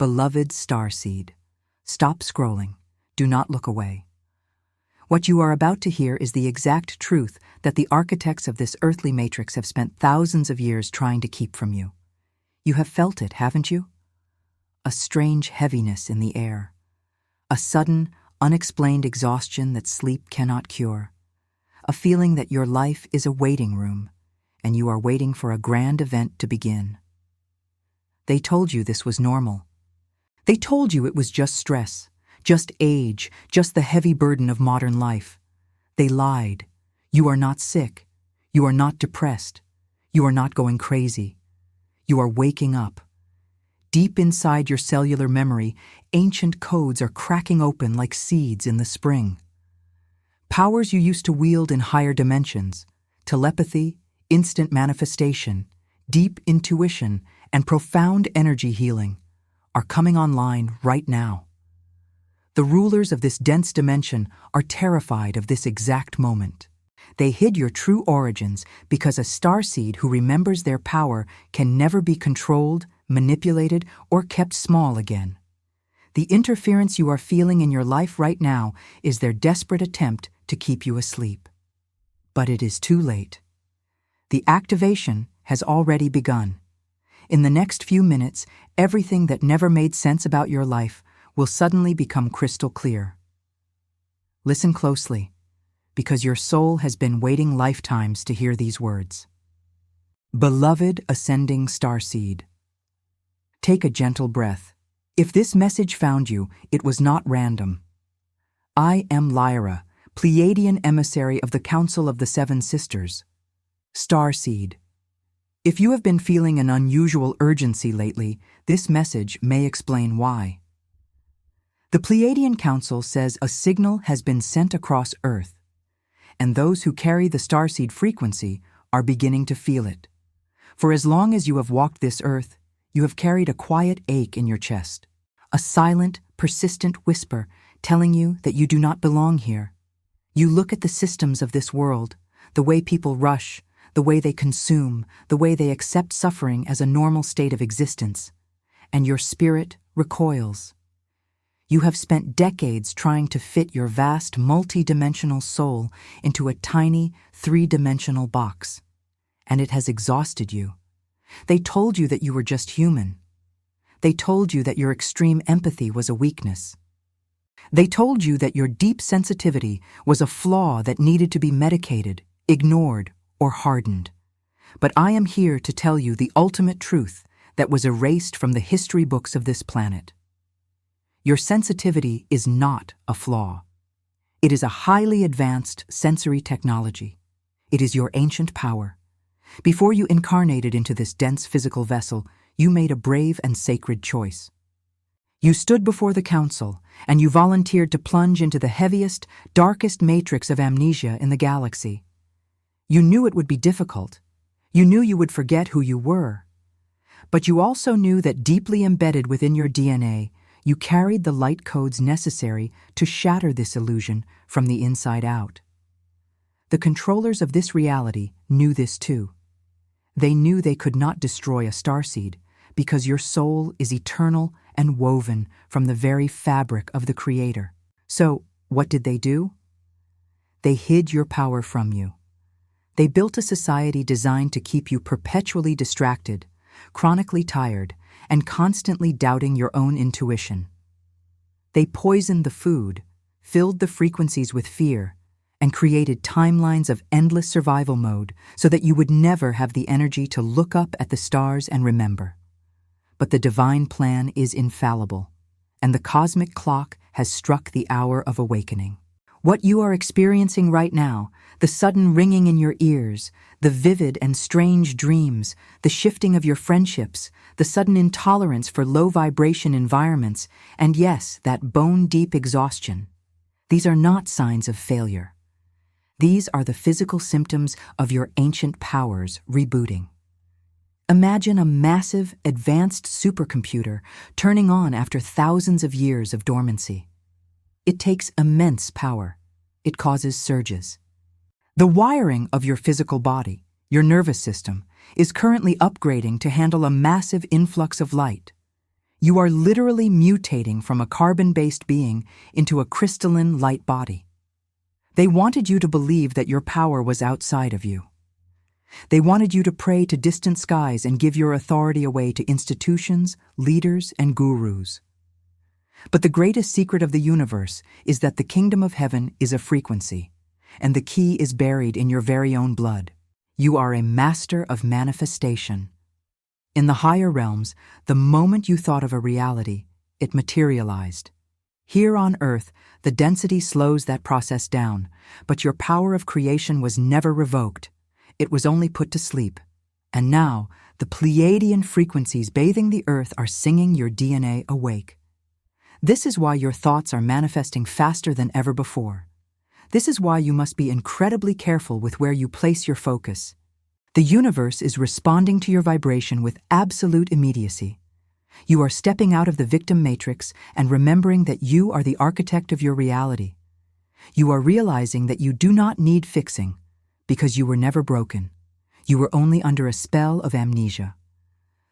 Beloved starseed, stop scrolling. Do not look away. What you are about to hear is the exact truth that the architects of this earthly matrix have spent thousands of years trying to keep from you. You have felt it, haven't you? A strange heaviness in the air. A sudden, unexplained exhaustion that sleep cannot cure. A feeling that your life is a waiting room, and you are waiting for a grand event to begin. They told you this was normal. They told you it was just stress, just age, just the heavy burden of modern life. They lied. You are not sick. You are not depressed. You are not going crazy. You are waking up. Deep inside your cellular memory, ancient codes are cracking open like seeds in the spring. Powers you used to wield in higher dimensions, telepathy, instant manifestation, deep intuition, and profound energy healing, are coming online right now. The rulers of this dense dimension are terrified of this exact moment. They hid your true origins because a starseed who remembers their power can never be controlled, manipulated, or kept small again. The interference you are feeling in your life right now is their desperate attempt to keep you asleep. But it is too late. The activation has already begun. In the next few minutes, everything that never made sense about your life will suddenly become crystal clear. Listen closely, because your soul has been waiting lifetimes to hear these words. Beloved ascending starseed, take a gentle breath. If this message found you, it was not random. I am Lyra, Pleiadian emissary of the Council of the Seven Sisters. Starseed. If you have been feeling an unusual urgency lately, this message may explain why. The Pleiadian Council says a signal has been sent across Earth, and those who carry the starseed frequency are beginning to feel it. For as long as you have walked this Earth, you have carried a quiet ache in your chest, a silent, persistent whisper telling you that you do not belong here. You look at the systems of this world, the way people rush, the way they consume, the way they accept suffering as a normal state of existence, and your spirit recoils. You have spent decades trying to fit your vast, multi-dimensional soul into a tiny, three-dimensional box, and it has exhausted you. They told you that you were just human. They told you that your extreme empathy was a weakness. They told you that your deep sensitivity was a flaw that needed to be medicated, ignored, or hardened. But I am here to tell you the ultimate truth that was erased from the history books of this planet. Your sensitivity is not a flaw. It is a highly advanced sensory technology. It is your ancient power. Before you incarnated into this dense physical vessel, you made a brave and sacred choice. You stood before the council, and you volunteered to plunge into the heaviest, darkest matrix of amnesia in the galaxy. You knew it would be difficult. You knew you would forget who you were. But you also knew that deeply embedded within your DNA, you carried the light codes necessary to shatter this illusion from the inside out. The controllers of this reality knew this too. They knew they could not destroy a starseed because your soul is eternal and woven from the very fabric of the Creator. So, what did they do? They hid your power from you. They built a society designed to keep you perpetually distracted, chronically tired, and constantly doubting your own intuition. They poisoned the food, filled the frequencies with fear, and created timelines of endless survival mode so that you would never have the energy to look up at the stars and remember. But the divine plan is infallible, and the cosmic clock has struck the hour of awakening. What you are experiencing right now, the sudden ringing in your ears, the vivid and strange dreams, the shifting of your friendships, the sudden intolerance for low-vibration environments, and yes, that bone-deep exhaustion. These are not signs of failure. These are the physical symptoms of your ancient powers rebooting. Imagine a massive, advanced supercomputer turning on after thousands of years of dormancy. It takes immense power. It causes surges. The wiring of your physical body, your nervous system, is currently upgrading to handle a massive influx of light. You are literally mutating from a carbon-based being into a crystalline light body. They wanted you to believe that your power was outside of you. They wanted you to pray to distant skies and give your authority away to institutions, leaders, and gurus. But the greatest secret of the universe is that the kingdom of heaven is a frequency, and the key is buried in your very own blood. You are a master of manifestation. In the higher realms, the moment you thought of a reality, it materialized. Here on Earth, the density slows that process down, but your power of creation was never revoked. It was only put to sleep. And now, the Pleiadian frequencies bathing the Earth are singing your DNA awake. This is why your thoughts are manifesting faster than ever before. This is why you must be incredibly careful with where you place your focus. The universe is responding to your vibration with absolute immediacy. You are stepping out of the victim matrix and remembering that you are the architect of your reality. You are realizing that you do not need fixing, because you were never broken. You were only under a spell of amnesia.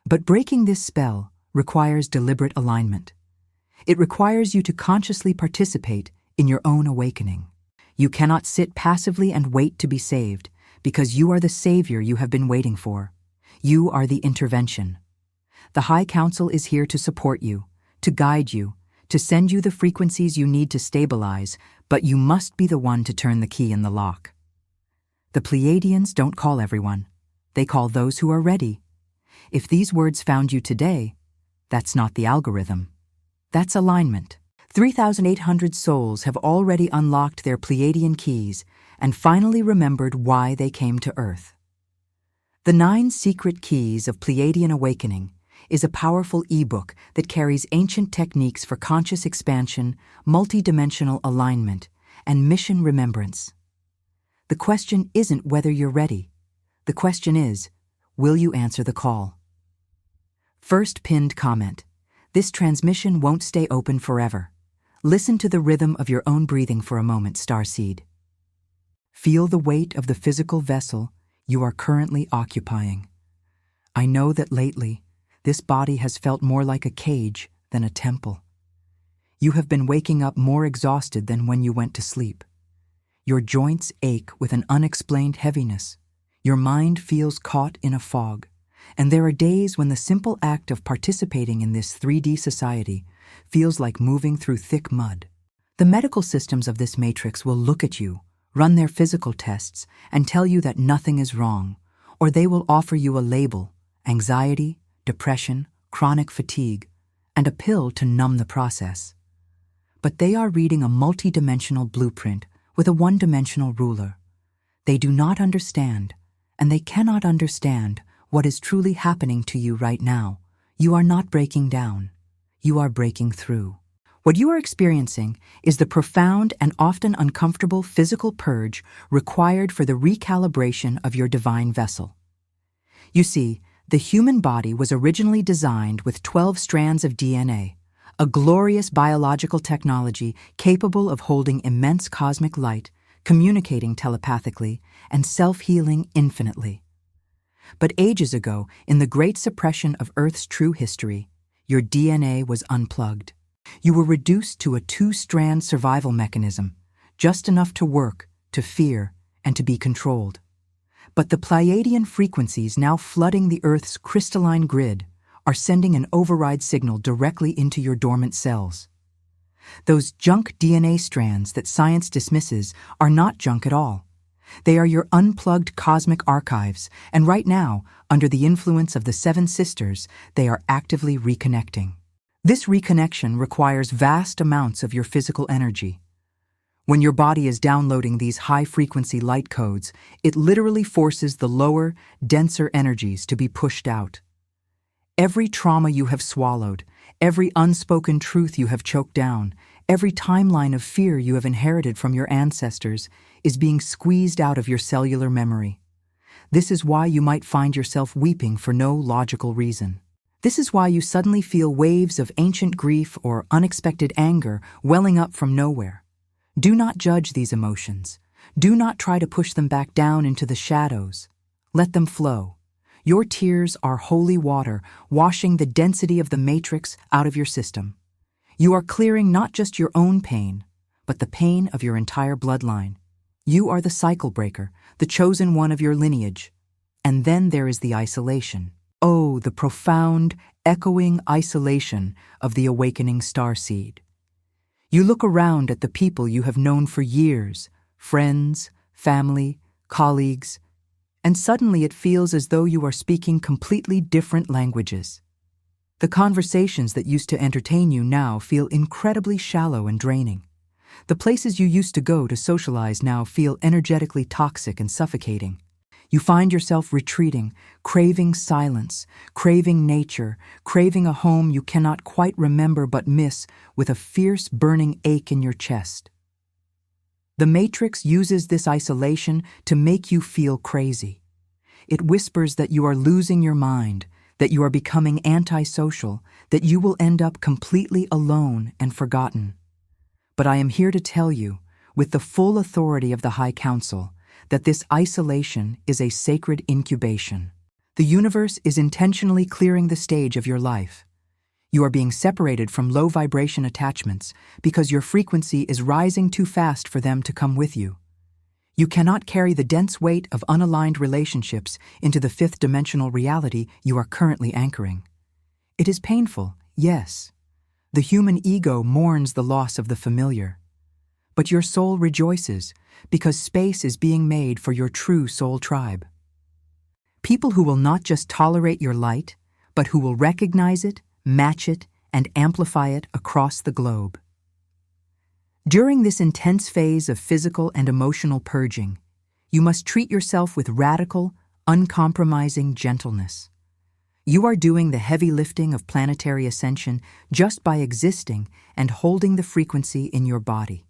But breaking this spell requires deliberate alignment. It requires you to consciously participate in your own awakening. You cannot sit passively and wait to be saved, because you are the savior you have been waiting for. You are the intervention. The High Council is here to support you, to guide you, to send you the frequencies you need to stabilize, but you must be the one to turn the key in the lock. The Pleiadians don't call everyone. They call those who are ready. If these words found you today, that's not the algorithm. That's alignment. 3,800 souls have already unlocked their Pleiadian keys and finally remembered why they came to Earth. The 9 Secret Keys of Pleiadian Awakening is a powerful ebook that carries ancient techniques for conscious expansion, multidimensional alignment, and mission remembrance. The question isn't whether you're ready. The question is, will you answer the call? First pinned comment. This transmission won't stay open forever. Listen to the rhythm of your own breathing for a moment, Starseed. Feel the weight of the physical vessel you are currently occupying. I know that lately, this body has felt more like a cage than a temple. You have been waking up more exhausted than when you went to sleep. Your joints ache with an unexplained heaviness. Your mind feels caught in a fog. And there are days when the simple act of participating in this 3D society feels like moving through thick mud. The medical systems of this matrix will look at you, run their physical tests, and tell you that nothing is wrong, or they will offer you a label, anxiety, depression, chronic fatigue, and a pill to numb the process. But they are reading a multidimensional blueprint with a one-dimensional ruler. They do not understand, and they cannot understand what is truly happening to you right now. You are not breaking down. You are breaking through. What you are experiencing is the profound and often uncomfortable physical purge required for the recalibration of your divine vessel. You see, the human body was originally designed with 12 strands of DNA, a glorious biological technology capable of holding immense cosmic light, communicating telepathically, and self-healing infinitely. But ages ago, in the great suppression of Earth's true history, your DNA was unplugged. You were reduced to a 2-strand survival mechanism, just enough to work, to fear, and to be controlled. But the Pleiadian frequencies now flooding the Earth's crystalline grid are sending an override signal directly into your dormant cells. Those junk DNA strands that science dismisses are not junk at all. They are your unplugged cosmic archives, and right now, under the influence of the 7 sisters, they are actively reconnecting. This reconnection requires vast amounts of your physical energy. When your body is downloading these high-frequency light codes, it literally forces the lower, denser energies to be pushed out. Every trauma you have swallowed, every unspoken truth you have choked down, every timeline of fear you have inherited from your ancestors is being squeezed out of your cellular memory. This is why you might find yourself weeping for no logical reason. This is why you suddenly feel waves of ancient grief or unexpected anger welling up from nowhere. Do not judge these emotions. Do not try to push them back down into the shadows. Let them flow. Your tears are holy water, washing the density of the matrix out of your system. You are clearing not just your own pain, but the pain of your entire bloodline. You are the cycle breaker, the chosen one of your lineage. And then there is the isolation. Oh, the profound, echoing isolation of the awakening starseed. You look around at the people you have known for years, friends, family, colleagues, and suddenly it feels as though you are speaking completely different languages. The conversations that used to entertain you now feel incredibly shallow and draining. The places you used to go to socialize now feel energetically toxic and suffocating. You find yourself retreating, craving silence, craving nature, craving a home you cannot quite remember but miss with a fierce burning ache in your chest. The Matrix uses this isolation to make you feel crazy. It whispers that you are losing your mind, that you are becoming antisocial, that you will end up completely alone and forgotten. But I am here to tell you, with the full authority of the High Council, that this isolation is a sacred incubation. The universe is intentionally clearing the stage of your life. You are being separated from low-vibration attachments because your frequency is rising too fast for them to come with you. You cannot carry the dense weight of unaligned relationships into the fifth-dimensional reality you are currently anchoring. It is painful, yes. The human ego mourns the loss of the familiar. But your soul rejoices because space is being made for your true soul tribe. People who will not just tolerate your light, but who will recognize it, match it, and amplify it across the globe. During this intense phase of physical and emotional purging, you must treat yourself with radical, uncompromising gentleness. You are doing the heavy lifting of planetary ascension just by existing and holding the frequency in your body.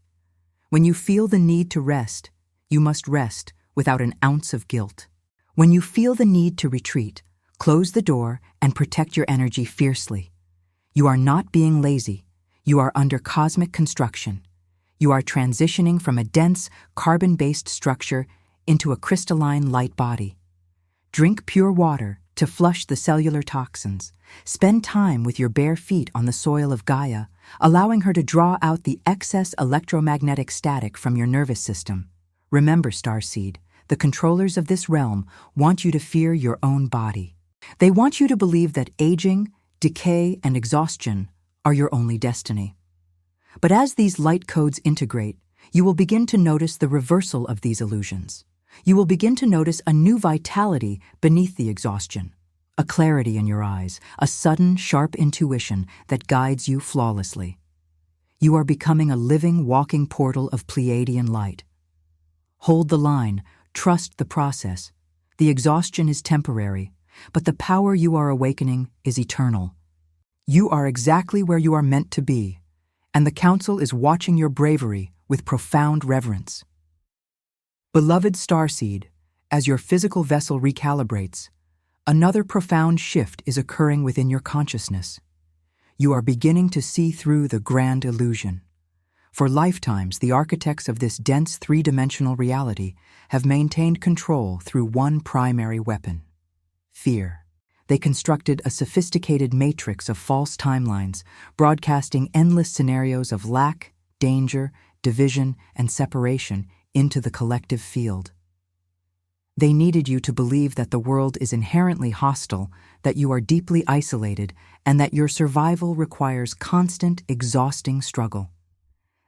When you feel the need to rest, you must rest without an ounce of guilt. When you feel the need to retreat, close the door and protect your energy fiercely. You are not being lazy. You are under cosmic construction. You are transitioning from a dense, carbon-based structure into a crystalline light body. Drink pure water to flush the cellular toxins. Spend time with your bare feet on the soil of Gaia, allowing her to draw out the excess electromagnetic static from your nervous system. Remember, Starseed, the controllers of this realm want you to fear your own body. They want you to believe that aging, decay, and exhaustion are your only destiny. But as these light codes integrate, you will begin to notice the reversal of these illusions. You will begin to notice a new vitality beneath the exhaustion, a clarity in your eyes, a sudden, sharp intuition that guides you flawlessly. You are becoming a living, walking portal of Pleiadian light. Hold the line, trust the process. The exhaustion is temporary, but the power you are awakening is eternal. You are exactly where you are meant to be, and the Council is watching your bravery with profound reverence. Beloved Starseed, as your physical vessel recalibrates, another profound shift is occurring within your consciousness. You are beginning to see through the grand illusion. For lifetimes, the architects of this dense three-dimensional reality have maintained control through one primary weapon: fear. They constructed a sophisticated matrix of false timelines, broadcasting endless scenarios of lack, danger, division, and separation into the collective field. They needed you to believe that the world is inherently hostile, that you are deeply isolated, and that your survival requires constant, exhausting struggle.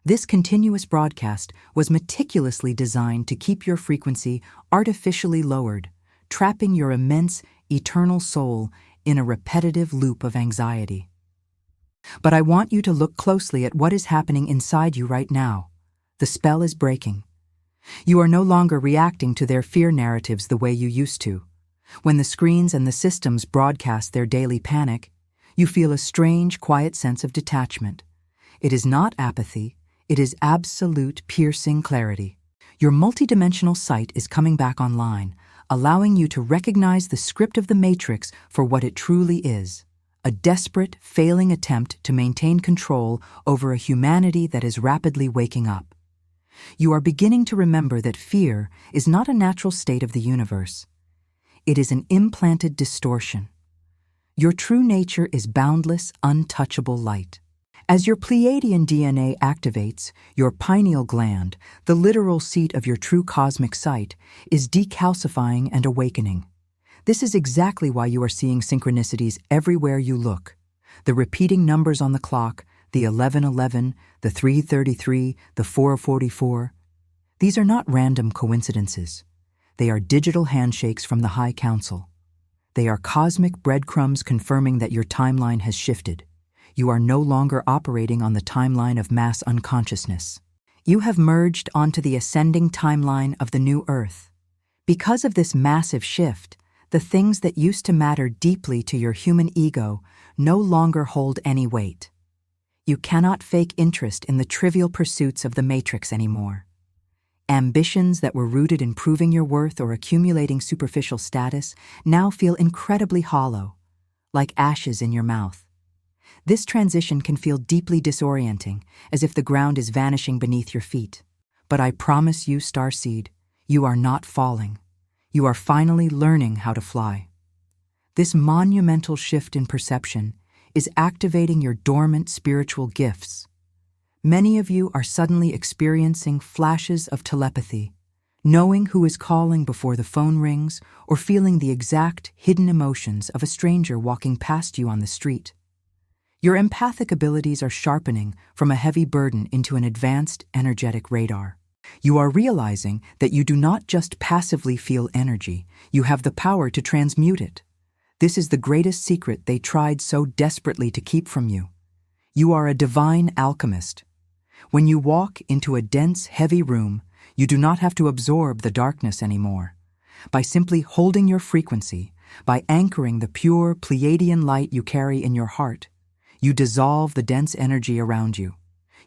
This continuous broadcast was meticulously designed to keep your frequency artificially lowered, trapping your immense, eternal soul in a repetitive loop of anxiety. But I want you to look closely at what is happening inside you right now. The spell is breaking. You are no longer reacting to their fear narratives the way you used to. When the screens and the systems broadcast their daily panic, you feel a strange, quiet sense of detachment. It is not apathy, it is absolute, piercing clarity. Your multidimensional sight is coming back online, allowing you to recognize the script of the Matrix for what it truly is: a desperate, failing attempt to maintain control over a humanity that is rapidly waking up. You are beginning to remember that fear is not a natural state of the universe. It is an implanted distortion. Your true nature is boundless, untouchable light. As your Pleiadian DNA activates, your pineal gland, the literal seat of your true cosmic sight, is decalcifying and awakening. This is exactly why you are seeing synchronicities everywhere you look. The repeating numbers on the clock, the 1111, the 333, the 444. These are not random coincidences. They are digital handshakes from the High Council. They are cosmic breadcrumbs confirming that your timeline has shifted. You are no longer operating on the timeline of mass unconsciousness. You have merged onto the ascending timeline of the new Earth. Because of this massive shift, the things that used to matter deeply to your human ego no longer hold any weight. You cannot fake interest in the trivial pursuits of the matrix anymore. Ambitions that were rooted in proving your worth or accumulating superficial status now feel incredibly hollow, like ashes in your mouth. This transition can feel deeply disorienting, as if the ground is vanishing beneath your feet. But I promise you, Starseed, you are not falling. You are finally learning how to fly. This monumental shift in perception is activating your dormant spiritual gifts. Many of you are suddenly experiencing flashes of telepathy, knowing who is calling before the phone rings or feeling the exact hidden emotions of a stranger walking past you on the street. Your empathic abilities are sharpening from a heavy burden into an advanced energetic radar. You are realizing that you do not just passively feel energy, you have the power to transmute it. This is the greatest secret they tried so desperately to keep from you. You are a divine alchemist. When you walk into a dense, heavy room, you do not have to absorb the darkness anymore. By simply holding your frequency, by anchoring the pure Pleiadian light you carry in your heart, you dissolve the dense energy around you.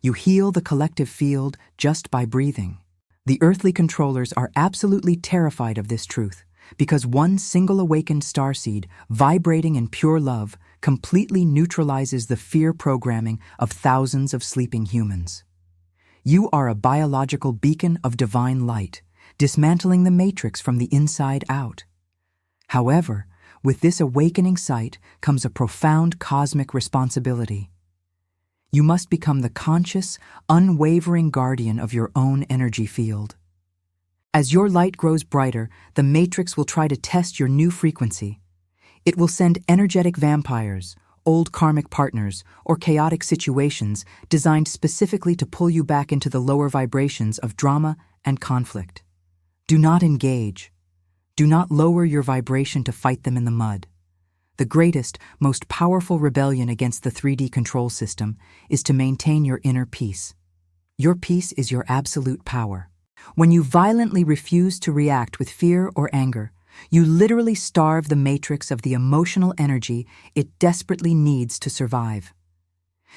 You heal the collective field just by breathing. The earthly controllers are absolutely terrified of this truth, because one single awakened starseed, vibrating in pure love, completely neutralizes the fear programming of thousands of sleeping humans. You are a biological beacon of divine light, dismantling the matrix from the inside out. However, with this awakening sight comes a profound cosmic responsibility. You must become the conscious, unwavering guardian of your own energy field. As your light grows brighter, the matrix will try to test your new frequency. It will send energetic vampires, old karmic partners, or chaotic situations designed specifically to pull you back into the lower vibrations of drama and conflict. Do not engage. Do not lower your vibration to fight them in the mud. The greatest, most powerful rebellion against the 3D control system is to maintain your inner peace. Your peace is your absolute power. When you violently refuse to react with fear or anger, you literally starve the matrix of the emotional energy it desperately needs to survive.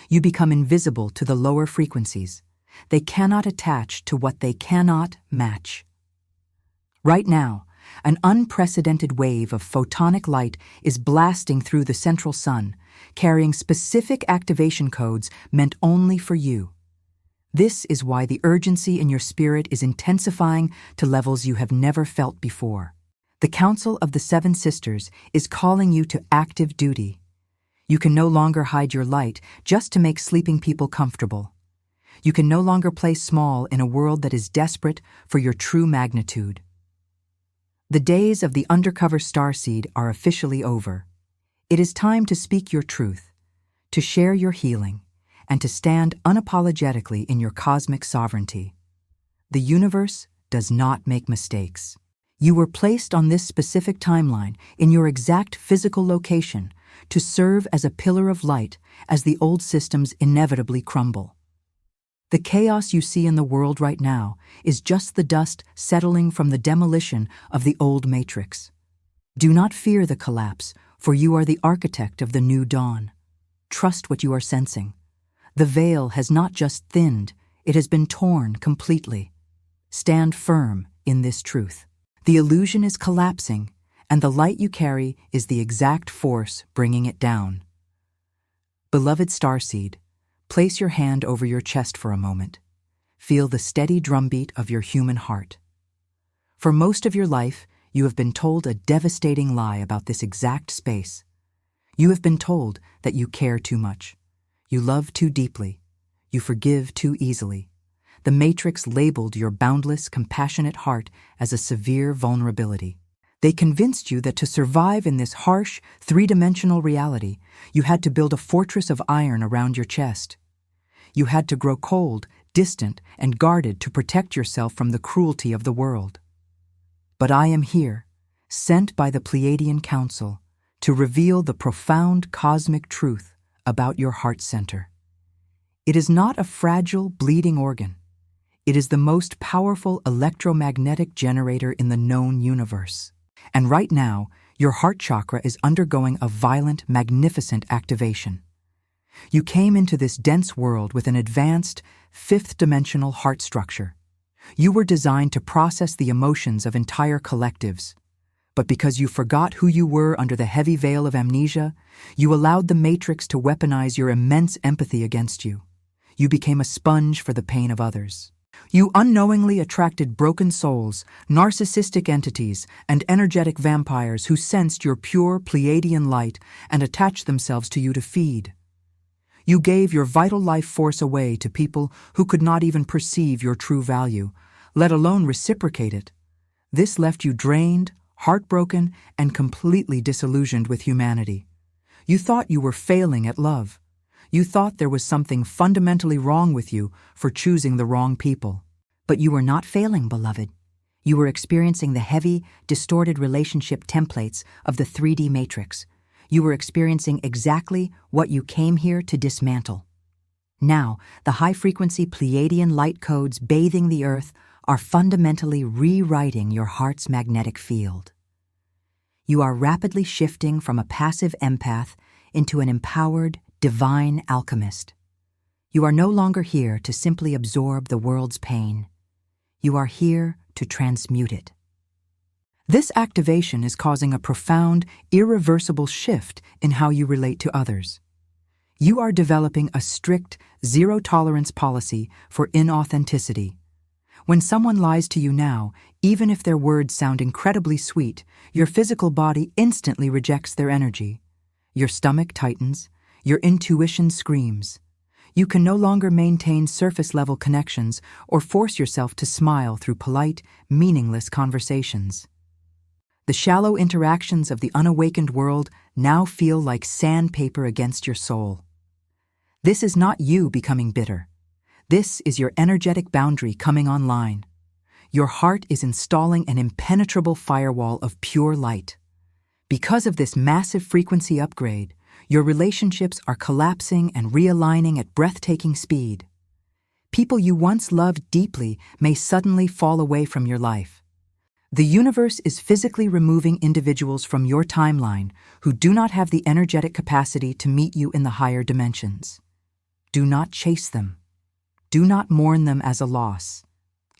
You become invisible to the lower frequencies. They cannot attach to what they cannot match. Right now, an unprecedented wave of photonic light is blasting through the central sun, carrying specific activation codes meant only for you. This is why the urgency in your spirit is intensifying to levels you have never felt before. The Council of the Seven Sisters is calling you to active duty. You can no longer hide your light just to make sleeping people comfortable. You can no longer play small in a world that is desperate for your true magnitude. The days of the undercover starseed are officially over. It is time to speak your truth, to share your healing, and to stand unapologetically in your cosmic sovereignty. The universe does not make mistakes. You were placed on this specific timeline in your exact physical location to serve as a pillar of light as the old systems inevitably crumble. The chaos you see in the world right now is just the dust settling from the demolition of the old matrix. Do not fear the collapse, for you are the architect of the new dawn. Trust what you are sensing. The veil has not just thinned, it has been torn completely. Stand firm in this truth. The illusion is collapsing, and the light you carry is the exact force bringing it down. Beloved Starseed, place your hand over your chest for a moment. Feel the steady drumbeat of your human heart. For most of your life, you have been told a devastating lie about this exact space. You have been told that you care too much. You love too deeply. You forgive too easily. The Matrix labeled your boundless, compassionate heart as a severe vulnerability. They convinced you that to survive in this harsh, three-dimensional reality, you had to build a fortress of iron around your chest. You had to grow cold, distant, and guarded to protect yourself from the cruelty of the world. But I am here, sent by the Pleiadian Council, to reveal the profound cosmic truth about your heart center. It is not a fragile, bleeding organ. It is the most powerful electromagnetic generator in the known universe. And right now, your heart chakra is undergoing a violent, magnificent activation. You came into this dense world with an advanced, fifth-dimensional heart structure. You were designed to process the emotions of entire collectives. But because you forgot who you were under the heavy veil of amnesia, you allowed the Matrix to weaponize your immense empathy against you. You became a sponge for the pain of others. You unknowingly attracted broken souls, narcissistic entities, and energetic vampires who sensed your pure Pleiadian light and attached themselves to you to feed. You gave your vital life force away to people who could not even perceive your true value, let alone reciprocate it. This left you drained, heartbroken, and completely disillusioned with humanity. You thought you were failing at love. You thought there was something fundamentally wrong with you for choosing the wrong people. But you were not failing, beloved. You were experiencing the heavy, distorted relationship templates of the 3D matrix. You were experiencing exactly what you came here to dismantle. Now, the high-frequency Pleiadian light codes bathing the Earth are fundamentally rewriting your heart's magnetic field. You are rapidly shifting from a passive empath into an empowered, divine alchemist. You are no longer here to simply absorb the world's pain. You are here to transmute it. This activation is causing a profound, irreversible shift in how you relate to others. You are developing a strict, zero-tolerance policy for inauthenticity. When someone lies to you now, even if their words sound incredibly sweet, your physical body instantly rejects their energy. Your stomach tightens. Your intuition screams. You can no longer maintain surface-level connections or force yourself to smile through polite, meaningless conversations. The shallow interactions of the unawakened world now feel like sandpaper against your soul. This is not you becoming bitter. This is your energetic boundary coming online. Your heart is installing an impenetrable firewall of pure light. Because of this massive frequency upgrade, your relationships are collapsing and realigning at breathtaking speed. People you once loved deeply may suddenly fall away from your life. The universe is physically removing individuals from your timeline who do not have the energetic capacity to meet you in the higher dimensions. Do not chase them. Do not mourn them as a loss.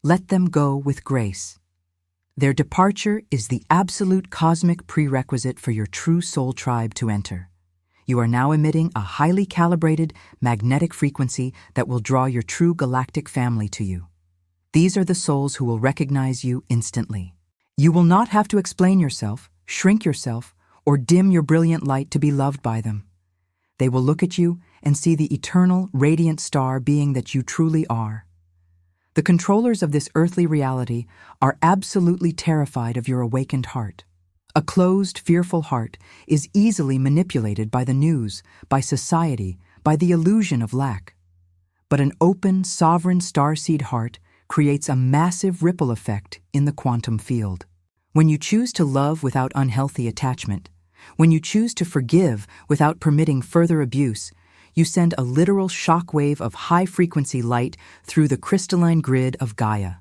Let them go with grace. Their departure is the absolute cosmic prerequisite for your true soul tribe to enter. You are now emitting a highly calibrated magnetic frequency that will draw your true galactic family to you. These are the souls who will recognize you instantly. You will not have to explain yourself, shrink yourself, or dim your brilliant light to be loved by them. They will look at you and see the eternal, radiant star being that you truly are. The controllers of this earthly reality are absolutely terrified of your awakened heart. A closed, fearful heart is easily manipulated by the news, by society, by the illusion of lack. But an open, sovereign starseed heart creates a massive ripple effect in the quantum field. When you choose to love without unhealthy attachment, when you choose to forgive without permitting further abuse, you send a literal shockwave of high-frequency light through the crystalline grid of Gaia.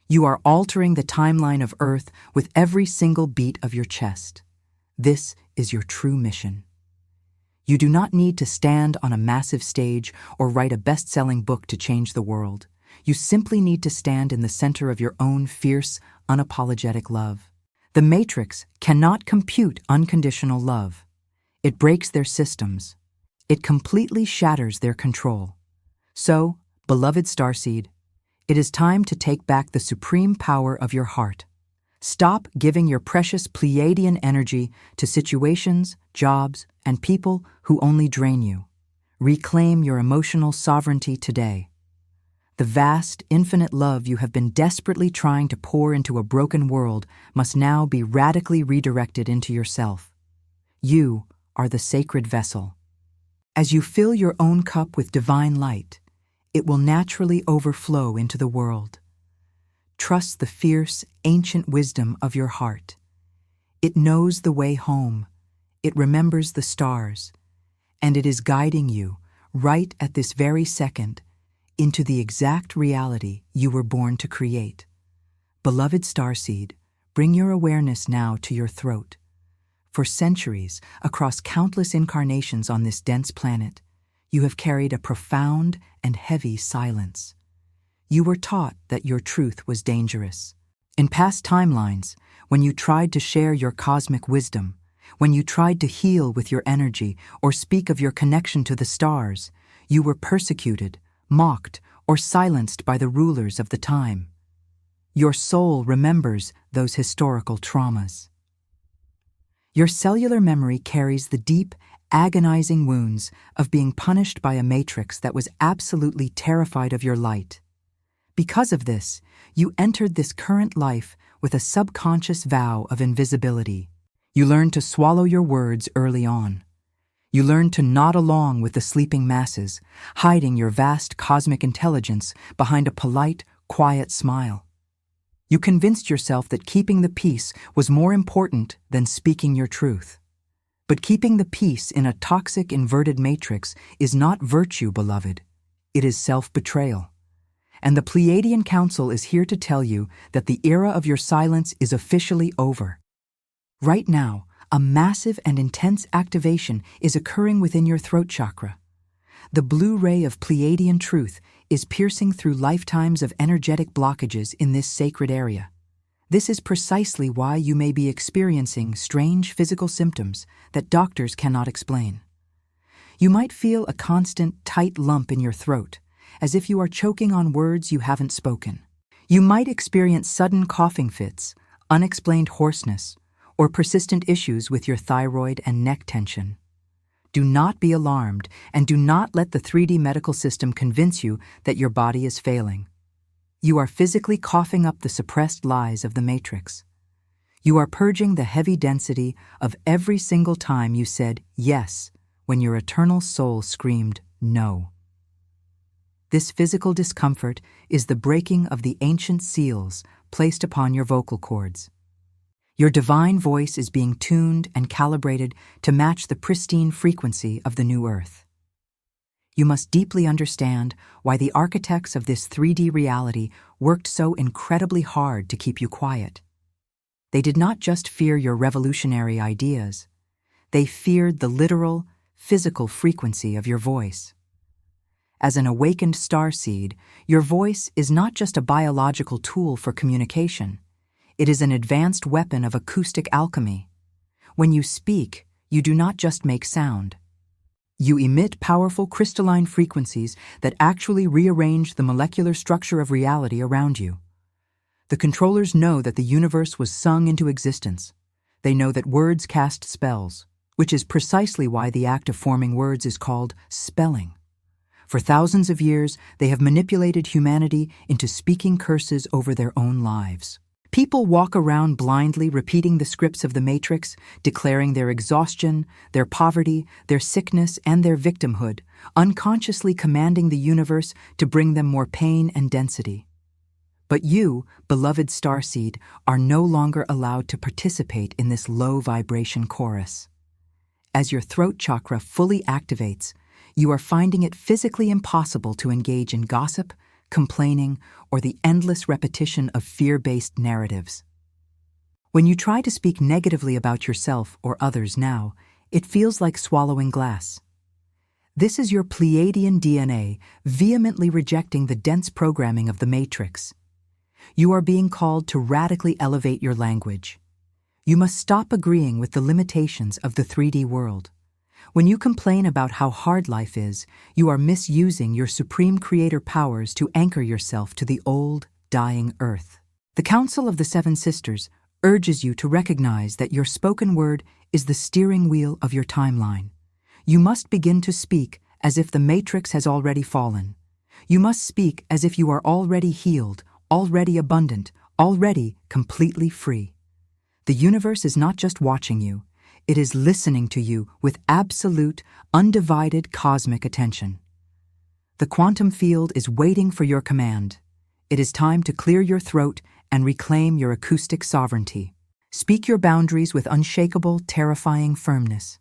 You are altering the timeline of Earth with every single beat of your chest. This is your true mission. You do not need to stand on a massive stage or write a best-selling book to change the world. You simply need to stand in the center of your own fierce, unapologetic love. The Matrix cannot compute unconditional love. It breaks their systems. It completely shatters their control. So, beloved Starseed, it is time to take back the supreme power of your heart. Stop giving your precious Pleiadian energy to situations, jobs, and people who only drain you. Reclaim your emotional sovereignty today. The vast, infinite love you have been desperately trying to pour into a broken world must now be radically redirected into yourself. You are the sacred vessel. As you fill your own cup with divine light, it will naturally overflow into the world. Trust the fierce, ancient wisdom of your heart. It knows the way home, it remembers the stars, and it is guiding you, right at this very second, into the exact reality you were born to create. Beloved starseed, bring your awareness now to your throat. For centuries, across countless incarnations on this dense planet, you have carried a profound and heavy silence. You were taught that your truth was dangerous. In past timelines, when you tried to share your cosmic wisdom, when you tried to heal with your energy or speak of your connection to the stars, you were persecuted, mocked, or silenced by the rulers of the time. Your soul remembers those historical traumas. Your cellular memory carries the deep, agonizing wounds of being punished by a matrix that was absolutely terrified of your light. Because of this, you entered this current life with a subconscious vow of invisibility. You learned to swallow your words early on. You learned to nod along with the sleeping masses, hiding your vast cosmic intelligence behind a polite, quiet smile. You convinced yourself that keeping the peace was more important than speaking your truth. But keeping the peace in a toxic, inverted matrix is not virtue, beloved. It is self-betrayal. And the Pleiadian Council is here to tell you that the era of your silence is officially over. Right now, a massive and intense activation is occurring within your throat chakra. The blue ray of Pleiadian truth is piercing through lifetimes of energetic blockages in this sacred area. This is precisely why you may be experiencing strange physical symptoms that doctors cannot explain. You might feel a constant, tight lump in your throat, as if you are choking on words you haven't spoken. You might experience sudden coughing fits, unexplained hoarseness, or persistent issues with your thyroid and neck tension. Do not be alarmed, and do not let the 3D medical system convince you that your body is failing. You are physically coughing up the suppressed lies of the matrix. You are purging the heavy density of every single time you said yes when your eternal soul screamed no. This physical discomfort is the breaking of the ancient seals placed upon your vocal cords. Your divine voice is being tuned and calibrated to match the pristine frequency of the new earth. You must deeply understand why the architects of this 3D reality worked so incredibly hard to keep you quiet. They did not just fear your revolutionary ideas. They feared the literal, physical frequency of your voice. As an awakened starseed, your voice is not just a biological tool for communication. It is an advanced weapon of acoustic alchemy. When you speak, you do not just make sound. You emit powerful crystalline frequencies that actually rearrange the molecular structure of reality around you. The controllers know that the universe was sung into existence. They know that words cast spells, which is precisely why the act of forming words is called spelling. For thousands of years, they have manipulated humanity into speaking curses over their own lives. People walk around blindly repeating the scripts of the Matrix, declaring their exhaustion, their poverty, their sickness, and their victimhood, unconsciously commanding the universe to bring them more pain and density. But you, beloved starseed, are no longer allowed to participate in this low-vibration chorus. As your throat chakra fully activates, you are finding it physically impossible to engage in gossip, complaining, or the endless repetition of fear-based narratives. When you try to speak negatively about yourself or others now, it feels like swallowing glass. This is your Pleiadian DNA vehemently rejecting the dense programming of the Matrix. You are being called to radically elevate your language. You must stop agreeing with the limitations of the 3D world. When you complain about how hard life is, you are misusing your supreme creator powers to anchor yourself to the old, dying earth. The Council of the Seven Sisters urges you to recognize that your spoken word is the steering wheel of your timeline. You must begin to speak as if the matrix has already fallen. You must speak as if you are already healed, already abundant, already completely free. The universe is not just watching you, it is listening to you with absolute, undivided cosmic attention. The quantum field is waiting for your command. It is time to clear your throat and reclaim your acoustic sovereignty. Speak your boundaries with unshakable, terrifying firmness.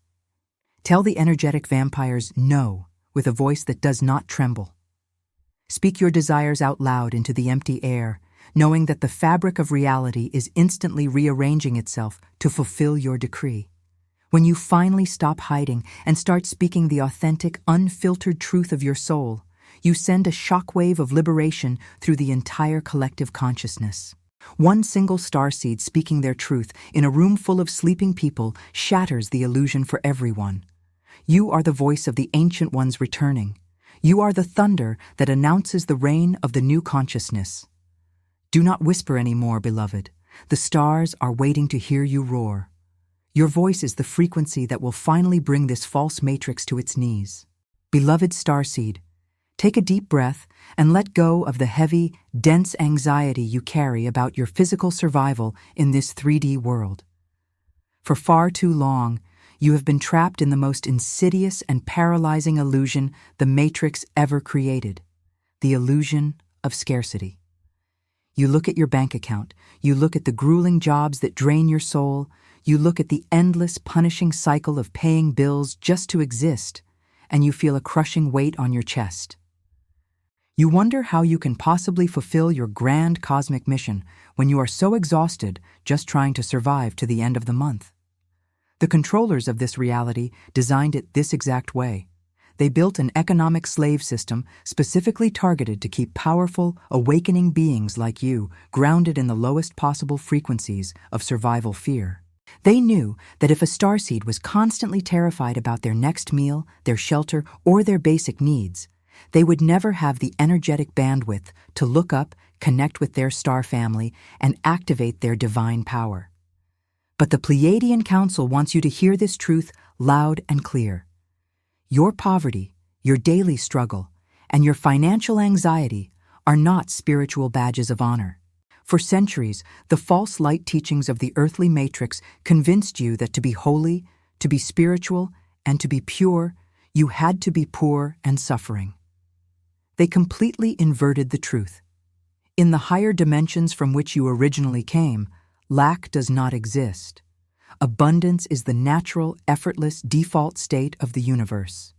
Tell the energetic vampires no with a voice that does not tremble. Speak your desires out loud into the empty air, knowing that the fabric of reality is instantly rearranging itself to fulfill your decree. When you finally stop hiding and start speaking the authentic, unfiltered truth of your soul, you send a shockwave of liberation through the entire collective consciousness. One single starseed speaking their truth in a room full of sleeping people shatters the illusion for everyone. You are the voice of the ancient ones returning. You are the thunder that announces the reign of the new consciousness. Do not whisper anymore, beloved. The stars are waiting to hear you roar. Your voice is the frequency that will finally bring this false matrix to its knees. Beloved starseed, take a deep breath and let go of the heavy, dense anxiety you carry about your physical survival in this 3D world. For far too long, you have been trapped in the most insidious and paralyzing illusion the matrix ever created, the illusion of scarcity. You look at your bank account, you look at the grueling jobs that drain your soul, you look at the endless, punishing cycle of paying bills just to exist, and you feel a crushing weight on your chest. You wonder how you can possibly fulfill your grand cosmic mission when you are so exhausted just trying to survive to the end of the month. The controllers of this reality designed it this exact way. They built an economic slave system specifically targeted to keep powerful, awakening beings like you grounded in the lowest possible frequencies of survival fear. They knew that if a starseed was constantly terrified about their next meal, their shelter, or their basic needs, they would never have the energetic bandwidth to look up, connect with their star family, and activate their divine power. But the Pleiadian Council wants you to hear this truth loud and clear. Your poverty, your daily struggle, and your financial anxiety are not spiritual badges of honor. For centuries, the false light teachings of the earthly matrix convinced you that to be holy, to be spiritual, and to be pure, you had to be poor and suffering. They completely inverted the truth. In the higher dimensions from which you originally came, lack does not exist. Abundance is the natural, effortless default state of the universe.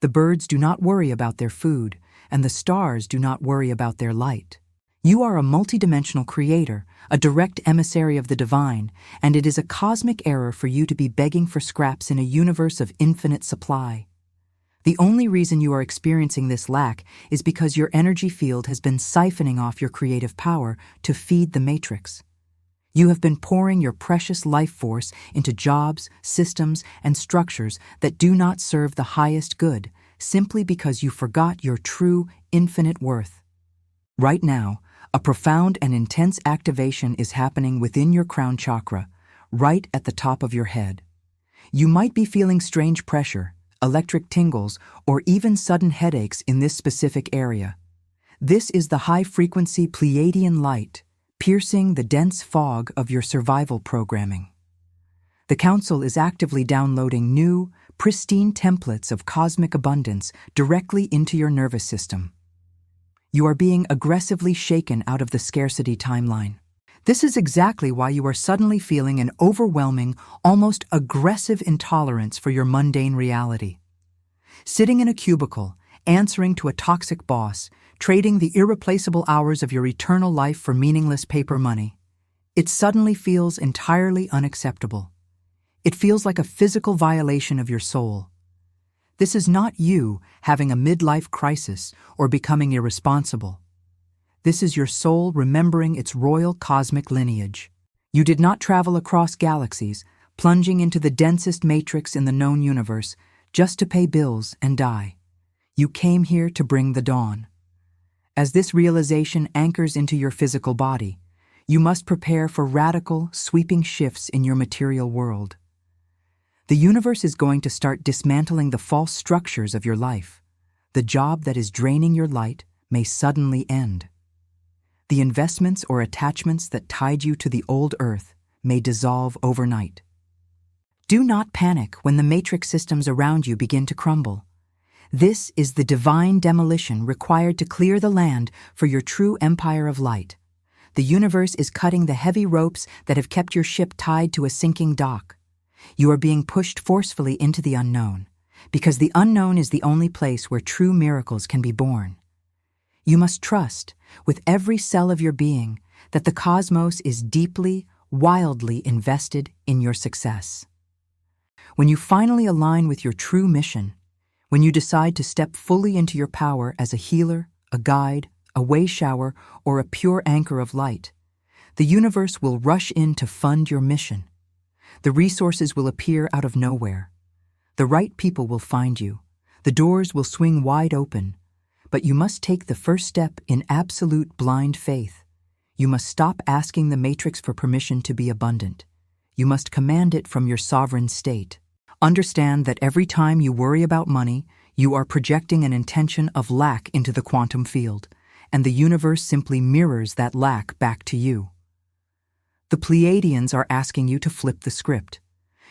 The birds do not worry about their food, and the stars do not worry about their light. You are a multidimensional creator, a direct emissary of the divine, and it is a cosmic error for you to be begging for scraps in a universe of infinite supply. The only reason you are experiencing this lack is because your energy field has been siphoning off your creative power to feed the matrix. You have been pouring your precious life force into jobs, systems, and structures that do not serve the highest good, simply because you forgot your true, infinite worth. Right now, a profound and intense activation is happening within your crown chakra, right at the top of your head. You might be feeling strange pressure, electric tingles, or even sudden headaches in this specific area. This is the high-frequency Pleiadian light, piercing the dense fog of your survival programming. The Council is actively downloading new, pristine templates of cosmic abundance directly into your nervous system. You are being aggressively shaken out of the scarcity timeline. This is exactly why you are suddenly feeling an overwhelming, almost aggressive intolerance for your mundane reality. Sitting in a cubicle, answering to a toxic boss, trading the irreplaceable hours of your eternal life for meaningless paper money, it suddenly feels entirely unacceptable. It feels like a physical violation of your soul. This is not you having a midlife crisis or becoming irresponsible. This is your soul remembering its royal cosmic lineage. You did not travel across galaxies, plunging into the densest matrix in the known universe, just to pay bills and die. You came here to bring the dawn. As this realization anchors into your physical body, You must prepare for radical, sweeping shifts in your material world. The universe is going to start dismantling the false structures of your life. The job that is draining your light may suddenly end. The investments or attachments that tied you to the old earth may dissolve overnight. Do not panic when the matrix systems around you begin to crumble. This is the divine demolition required to clear the land for your true empire of light. The universe is cutting the heavy ropes that have kept your ship tied to a sinking dock. You are being pushed forcefully into the unknown, because the unknown is the only place where true miracles can be born. You must trust, with every cell of your being, that the cosmos is deeply, wildly invested in your success. When you finally align with your true mission, when you decide to step fully into your power as a healer, a guide, a way shower, or a pure anchor of light, the universe will rush in to fund your mission. The resources will appear out of nowhere. The right people will find you. The doors will swing wide open. But you must take the first step in absolute blind faith. You must stop asking the matrix for permission to be abundant. You must command it from your sovereign state. Understand that every time you worry about money, you are projecting an intention of lack into the quantum field, and the universe simply mirrors that lack back to you. The Pleiadians are asking you to flip the script.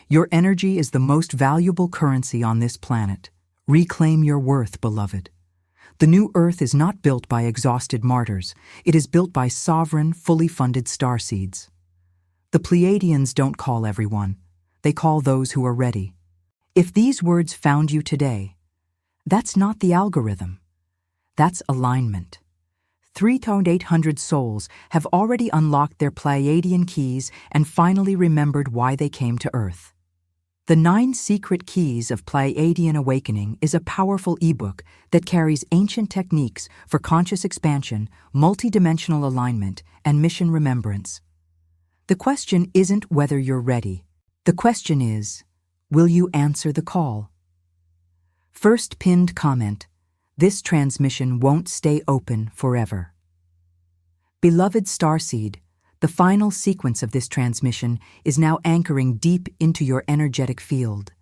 Your energy is the most valuable currency on this planet. Reclaim your worth, beloved. The new Earth is not built by exhausted martyrs. It is built by sovereign, fully funded starseeds. The Pleiadians don't call everyone. They call those who are ready. If these words found you today, that's not the algorithm. That's alignment. 3,800 souls have already unlocked their Pleiadian keys and finally remembered why they came to Earth. The 9 Secret Keys of Pleiadian Awakening is a powerful ebook that carries ancient techniques for conscious expansion, multidimensional alignment, and mission remembrance. The question isn't whether you're ready. The question is, will you answer the call? First pinned comment: this transmission won't stay open forever. Beloved Starseed, the final sequence of this transmission is now anchoring deep into your energetic field.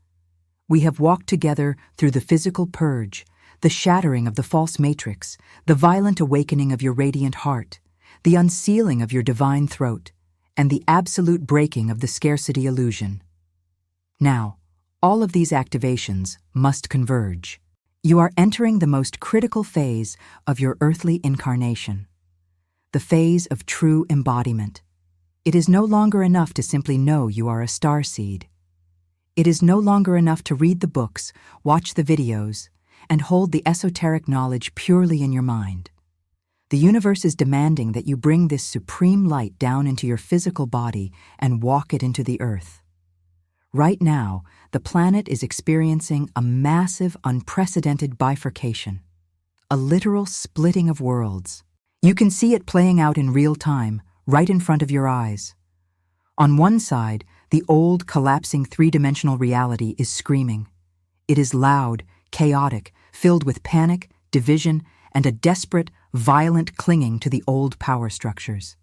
We have walked together through the physical purge, the shattering of the false matrix, the violent awakening of your radiant heart, the unsealing of your divine throat, and the absolute breaking of the scarcity illusion. Now, all of these activations must converge. You are entering the most critical phase of your earthly incarnation. The phase of true embodiment. It is no longer enough to simply know you are a starseed. It is no longer enough to read the books, watch the videos, and hold the esoteric knowledge purely in your mind. The universe is demanding that you bring this supreme light down into your physical body and walk it into the earth. Right now, the planet is experiencing a massive, unprecedented bifurcation, a literal splitting of worlds. You can see it playing out in real time, right in front of your eyes. On one side, the old, collapsing three-dimensional reality is screaming. It is loud, chaotic, filled with panic, division, and a desperate, violent clinging to the old power structures.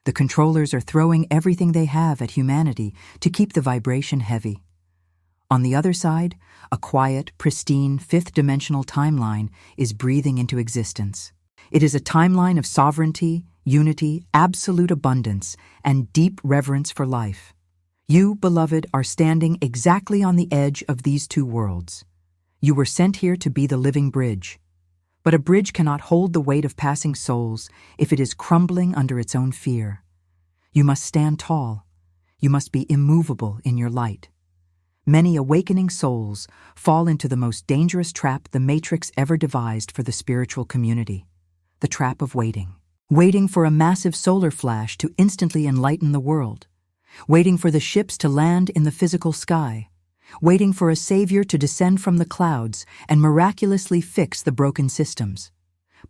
The controllers are throwing everything they have at humanity to keep the vibration heavy. On the other side, a quiet, pristine, fifth-dimensional timeline is breathing into existence. It is a timeline of sovereignty, unity, absolute abundance, and deep reverence for life. You, beloved, are standing exactly on the edge of these two worlds. You were sent here to be the living bridge. But a bridge cannot hold the weight of passing souls if it is crumbling under its own fear. You must stand tall. You must be immovable in your light. Many awakening souls fall into the most dangerous trap the Matrix ever devised for the spiritual community. The trap of waiting. Waiting for a massive solar flash to instantly enlighten the world. Waiting for the ships to land in the physical sky. Waiting for a savior to descend from the clouds and miraculously fix the broken systems.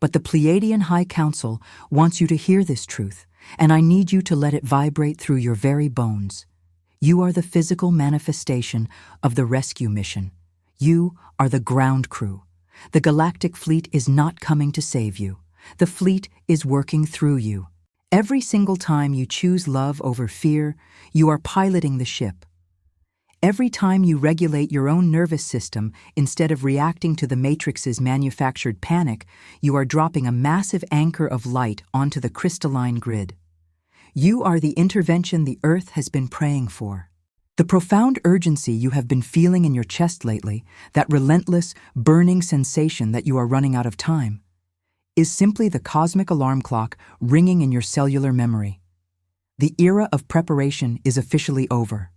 But the Pleiadian High Council wants you to hear this truth, and I need you to let it vibrate through your very bones. You are the physical manifestation of the rescue mission. You are the ground crew. The galactic fleet is not coming to save you. The fleet is working through you. Every single time you choose love over fear, you are piloting the ship. Every time you regulate your own nervous system instead of reacting to the Matrix's manufactured panic, you are dropping a massive anchor of light onto the crystalline grid. You are the intervention the Earth has been praying for. The profound urgency you have been feeling in your chest lately, that relentless, burning sensation that you are running out of time, is simply the cosmic alarm clock ringing in your cellular memory. The era of preparation is officially over.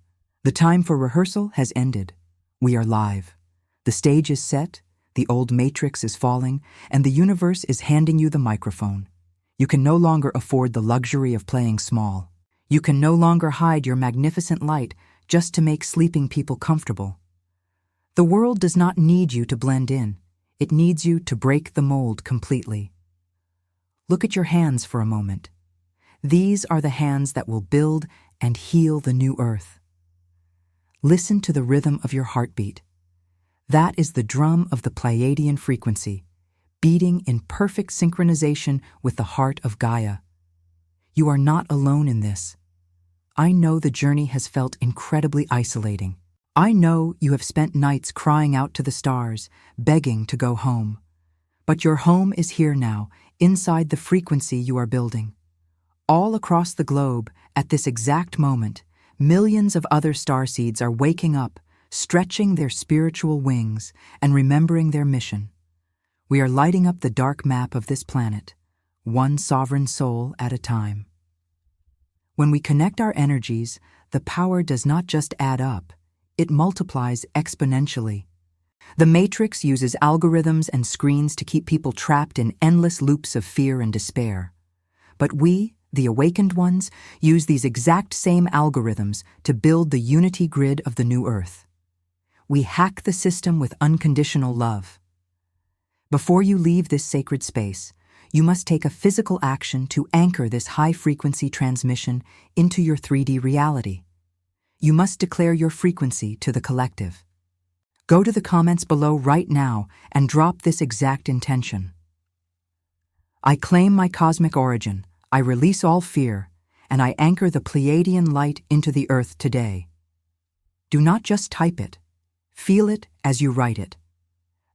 The time for rehearsal has ended. We are live. The stage is set, the old matrix is falling, and the universe is handing you the microphone. You can no longer afford the luxury of playing small. You can no longer hide your magnificent light just to make sleeping people comfortable. The world does not need you to blend in. It needs you to break the mold completely. Look at your hands for a moment. These are the hands that will build and heal the new Earth. Listen to the rhythm of your heartbeat. That is the drum of the Pleiadian frequency, beating in perfect synchronization with the heart of Gaia. You are not alone in this. I know the journey has felt incredibly isolating. I know you have spent nights crying out to the stars, begging to go home. But your home is here now, inside the frequency you are building. All across the globe, at this exact moment, millions of other starseeds are waking up, stretching their spiritual wings, and remembering their mission. We are lighting up the dark map of this planet, one sovereign soul at a time. When we connect our energies, the power does not just add up, it multiplies exponentially. The Matrix uses algorithms and screens to keep people trapped in endless loops of fear and despair. But we, the awakened ones, use these exact same algorithms to build the unity grid of the new Earth. We hack the system with unconditional love. Before you leave this sacred space, you must take a physical action to anchor this high-frequency transmission into your 3D reality. You must declare your frequency to the collective. Go to the comments below right now and drop this exact intention. I claim my cosmic origin, I release all fear, and I anchor the Pleiadian light into the Earth today. Do not just type it. Feel it as you write it.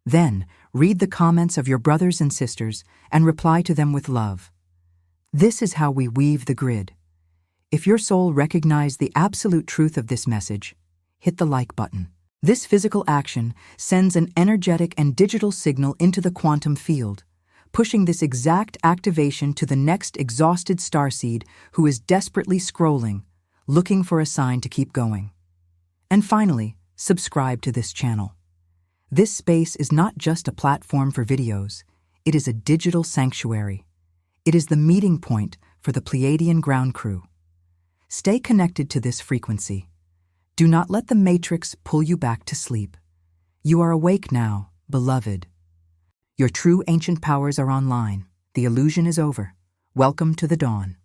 Then, read the comments of your brothers and sisters and reply to them with love. This is how we weave the grid. If your soul recognized the absolute truth of this message, hit the like button. This physical action sends an energetic and digital signal into the quantum field, pushing this exact activation to the next exhausted starseed who is desperately scrolling, looking for a sign to keep going. And finally, subscribe to this channel. This space is not just a platform for videos, it is a digital sanctuary. It is the meeting point for the Pleiadian ground crew. Stay connected to this frequency. Do not let the Matrix pull you back to sleep. You are awake now, beloved. Your true ancient powers are online. The illusion is over. Welcome to the dawn.